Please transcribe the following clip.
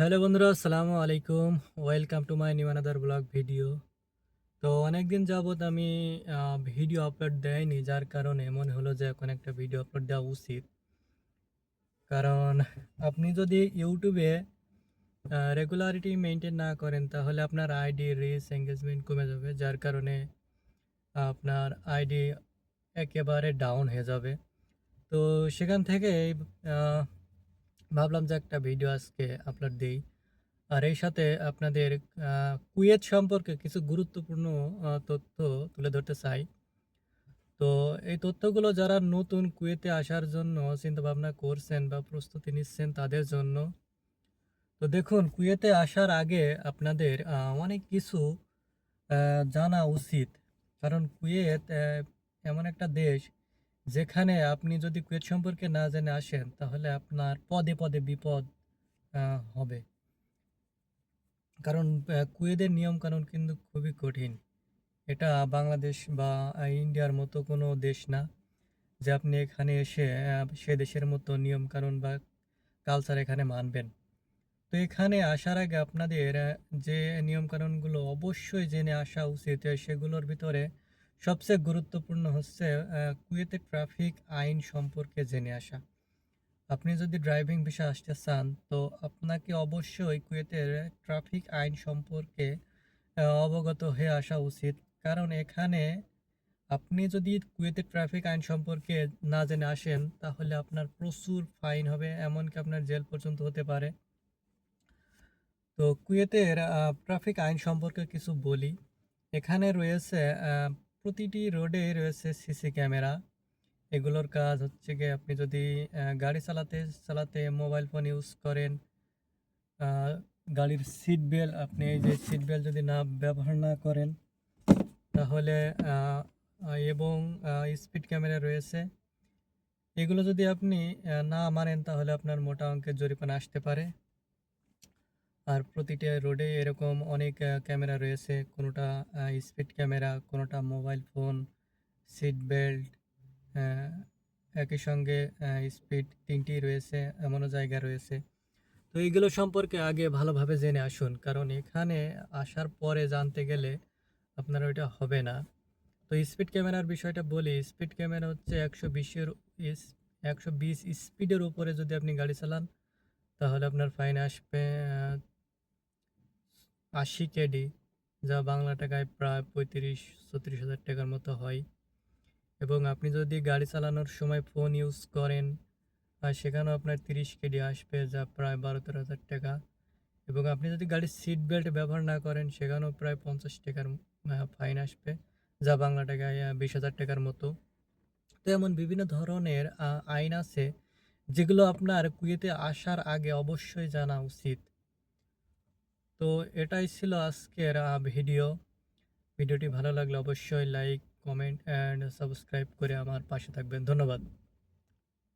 Hello বন্ধুরা, আসসালামু আলাইকুম। Welcome to my new another blog video. তো অনেকদিন যাবৎ আমি ভিডিও আপলোড দেয়নি, যার কারণে মনে হলো যে এখন একটা ভিডিও আপলোড দেওয়া উচিত। কারণ আপনি যদি ইউটিউবে রেগুলারিটি মেনটেন না করেন, তাহলে আপনার আইডি রিচ এঙ্গেজমেন্ট কমে যাবে, যার কারণে আপনার আইডি একেবারে ডাউন হয়ে যাবে। তো সেখান থেকে ভাবলাম যে একটা ভিডিও আজকে আপলোড দিই। আর এই সাথে আপনাদের কুয়েত সম্পর্কে কিছু গুরুত্বপূর্ণ তথ্য তুলে ধরতে চাই। তো এই তথ্যগুলো যারা নতুন কুয়েতে আসার জন্য চিন্তাভাবনা করছেন বা প্রস্তুতি নিচ্ছেন তাদের জন্য। তো দেখুন, কুয়েতে আসার আগে আপনাদের অনেক কিছু জানা উচিত। কারণ কুয়েত এমন একটা দেশ যেখানে আপনি যদি কুয়েত সম্পর্কে না জেনে আসেন, তাহলে আপনার পদে পদে বিপদ হবে। কারণ কুয়েতের নিয়মকানুন কিন্তু খুবই কঠিন। এটা বাংলাদেশ বা ইন্ডিয়ার মতো কোনো দেশ না যে আপনি এখানে এসে সে দেশের মতো নিয়মকানুন বা কালচার এখানে মানবেন। তো এখানে আসার আগে আপনাদের যে নিয়মকানুনগুলো অবশ্যই জেনে আসা উচিত, সেগুলোর ভিতরে সবচেয়ে গুরুত্বপূর্ণ হচ্ছে কুয়েতের ট্রাফিক আইন সম্পর্কে জেনে আসা। আপনি যদি ড্রাইভিং ভিসা আসতে চান, তো আপনাকে অবশ্যই কুয়েতের ট্রাফিক আইন সম্পর্কে অবগত হয়ে আসা উচিত। কারণ এখানে আপনি যদি কুয়েতের ট্রাফিক আইন সম্পর্কে না জেনে আসেন, তাহলে আপনার প্রচুর ফাইন হবে, এমনকি আপনার জেল পর্যন্ত হতে পারে। তো কুয়েতের ট্রাফিক আইন সম্পর্কে কিছু বলি। এখানে রয়েছে প্রতিটি রোডে রয়েছে সিসি ক্যামেরা। এগুলোর কাজ হচ্ছে গিয়ে, আপনি যদি গাড়ি চালাতে চালাতে মোবাইল ফোন ইউজ করেন, আহ, গাড়ির সিট বেল্ট, আপনি এই যে সিট বেল্ট যদি না ব্যবহার না করেন, তাহলে এবং স্পিড ক্যামেরা রয়েছে, এগুলো যদি আপনি না মানেন, তাহলে আপনার মোটা অঙ্কের জরিমানা আসতে পারে। আর প্রতিটা রোডে এরকম অনেক ক্যামেরা রয়েছে, কোনোটা স্পিড ক্যামেরা, কোনোটা মোবাইল ফোন, সিট বেল্ট, একই সঙ্গে স্পিড তিনটি রয়েছে, এমনও জায়গা রয়েছে। তো এইগুলো সম্পর্কে আগে ভালোভাবে জেনে আসুন, কারণ এখানে আসার পরে জানতে গেলে আপনার ওইটা হবে না। তো স্পিড ক্যামেরার বিষয়টা বলি। স্পিড ক্যামেরা হচ্ছে 120 স্পিডের উপরে যদি আপনি গাড়ি চালান, তাহলে আপনার ফাইন আসবে 80 কেডি, যা বাংলা টাকায় প্রায় 35-36 হাজার টাকার মতো হয়। এবং আপনি যদি গাড়ি চালানোর সময় ফোন ইউজ করেন, আর সেখানেও আপনার 30 কেডি আসবে, যা প্রায় 12-13 হাজার টাকা। এবং আপনি যদি গাড়ির সিট বেল্ট ব্যবহার না করেন, সেখানেও প্রায় 50 টাকার ফাইন আসবে, যা বাংলা টাকায় 20 হাজার টাকার মতো। তো এমন বিভিন্ন ধরনের আইন আছে, যেগুলো আপনার কুয়েতে আসার আগে অবশ্যই জানা উচিত। তো এটাই ছিল আজকের ভিডিও। ভিডিওটি ভালো লাগলে অবশ্যই লাইক, কমেন্ট অ্যান্ড সাবস্ক্রাইব করে আমার পাশে থাকবেন। ধন্যবাদ।